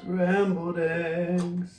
Scrambled eggs.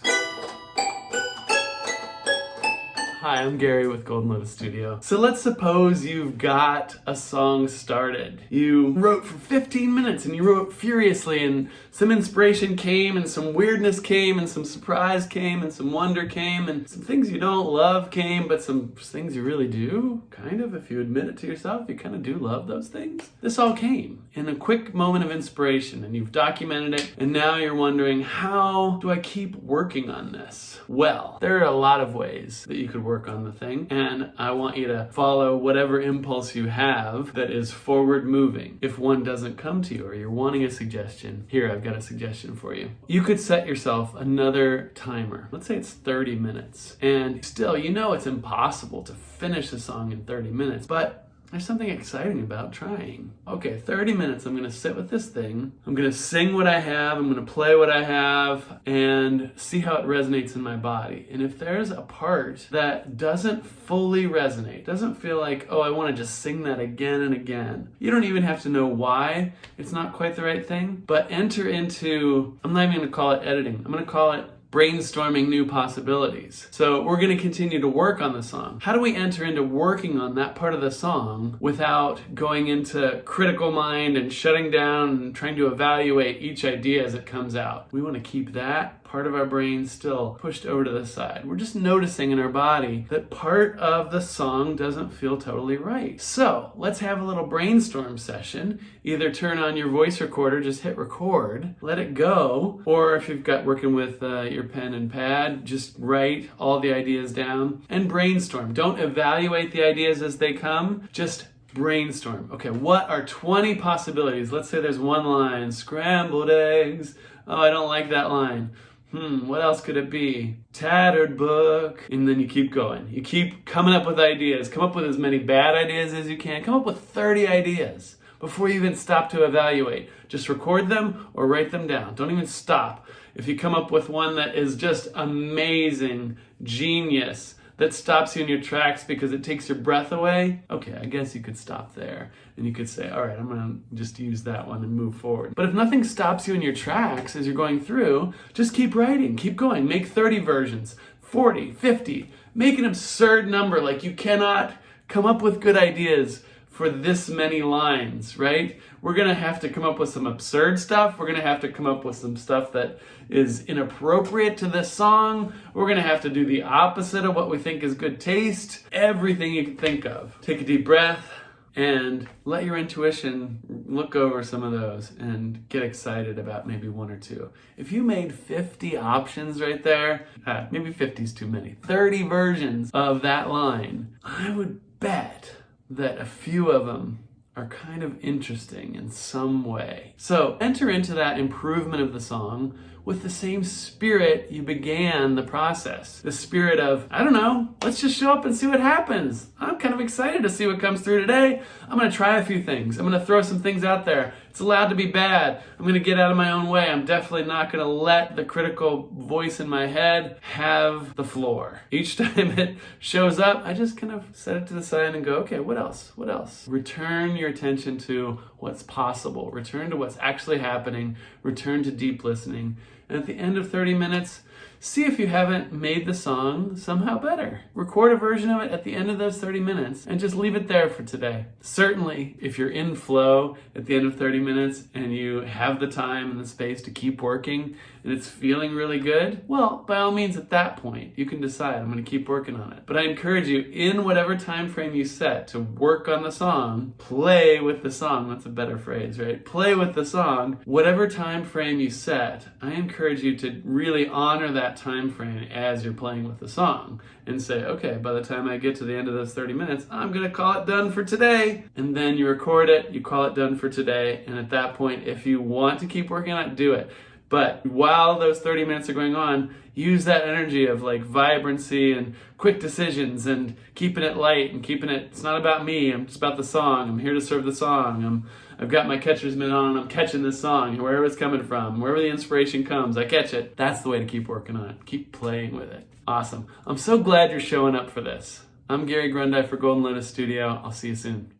Hi, I'm Gary with Lotus Studio. So let's suppose you've got a song started. You wrote for 15 minutes and you wrote furiously, and some inspiration came and some weirdness came and some surprise came and some wonder came and some things you don't love came, but some things you really do, kind of, if you admit it to yourself, you kind of do love those things. This all came in a quick moment of inspiration, and you've documented it, and now you're wondering, how do I keep working on this? Well, there are a lot of ways that you could work on the thing, and I want you to follow whatever impulse you have that is forward moving. If one doesn't come to you or you're wanting a suggestion, here, I've got a suggestion for you. You could set yourself another timer. Let's say it's 30 minutes, and still, you know it's impossible to finish a song in 30 minutes, but there's something exciting about trying. Okay, 30 minutes, I'm gonna sit with this thing, I'm gonna sing what I have, I'm gonna play what I have, and see how it resonates in my body. And if there's a part that doesn't fully resonate, doesn't feel like, oh, I wanna just sing that again and again, you don't even have to know why it's not quite the right thing, but enter into, I'm not even gonna call it editing, I'm gonna call it brainstorming new possibilities. So we're going to continue to work on the song. How do we enter into working on that part of the song without going into critical mind and shutting down and trying to evaluate each idea as it comes out? We want to keep that part of our brain still pushed over to the side. We're just noticing in our body that part of the song doesn't feel totally right. So let's have a little brainstorm session. Either turn on your voice recorder, just hit record, let it go, or if you've got working with your pen and pad, just write all the ideas down and brainstorm. Don't evaluate the ideas as they come, just brainstorm. Okay, what are 20 possibilities? Let's say there's one line, scrambled eggs. Oh, I don't like that line. What else could it be? Tattered book. And then you keep going. You keep coming up with ideas. Come up with as many bad ideas as you can. Come up with 30 ideas before you even stop to evaluate. Just record them or write them down. Don't even stop. If you come up with one that is just amazing, genius, that stops you in your tracks because it takes your breath away, okay, I guess you could stop there. And you could say, all right, I'm gonna just use that one and move forward. But if nothing stops you in your tracks as you're going through, just keep writing, keep going. Make 30 versions, 40, 50. Make an absurd number, like you cannot come up with good ideas for this many lines, right? We're gonna have to come up with some absurd stuff. We're gonna have to come up with some stuff that is inappropriate to this song. We're gonna have to do the opposite of what we think is good taste. Everything you can think of. Take a deep breath and let your intuition look over some of those and get excited about maybe one or two. If you made 50 options right there, maybe 50 is too many, 30 versions of that line, I would bet that a few of them are kind of interesting in some way. So enter into that improvement of the song with the same spirit you began the process. The spirit of, I don't know, let's just show up and see what happens. I'm kind of excited to see what comes through today. I'm gonna try a few things. I'm gonna throw some things out there. It's allowed to be bad. I'm gonna get out of my own way. I'm definitely not gonna let the critical voice in my head have the floor. Each time it shows up, I just kind of set it to the side and go, okay, what else? What else? Return your attention to what's possible. Return to what's actually happening. Return to deep listening. And at the end of 30 minutes, see if you haven't made the song somehow better. Record a version of it at the end of those 30 minutes and just leave it there for today. Certainly, if you're in flow at the end of 30 minutes and you have the time and the space to keep working and it's feeling really good, well, by all means at that point, you can decide, I'm gonna keep working on it. But I encourage you, in whatever time frame you set to work on the song, play with the song. That's a better phrase, right? Play with the song. Whatever time frame you set, I encourage you to really honor that time frame as you're playing with the song and say, okay, by the time I get to the end of those 30 minutes, I'm gonna call it done for today. And then you record it, you call it done for today, and at that point, if you want to keep working on it, do it. But while those 30 minutes are going on, use that energy of like vibrancy and quick decisions and keeping it light and keeping it, it's not about me, it's about the song. I'm here to serve the song. I've got my catcher's mitt on, I'm catching this song, wherever it's coming from, wherever the inspiration comes, I catch it. That's the way to keep working on it. Keep playing with it. Awesome. I'm so glad you're showing up for this. I'm Gary Grundei for Lotus Studio. I'll see you soon.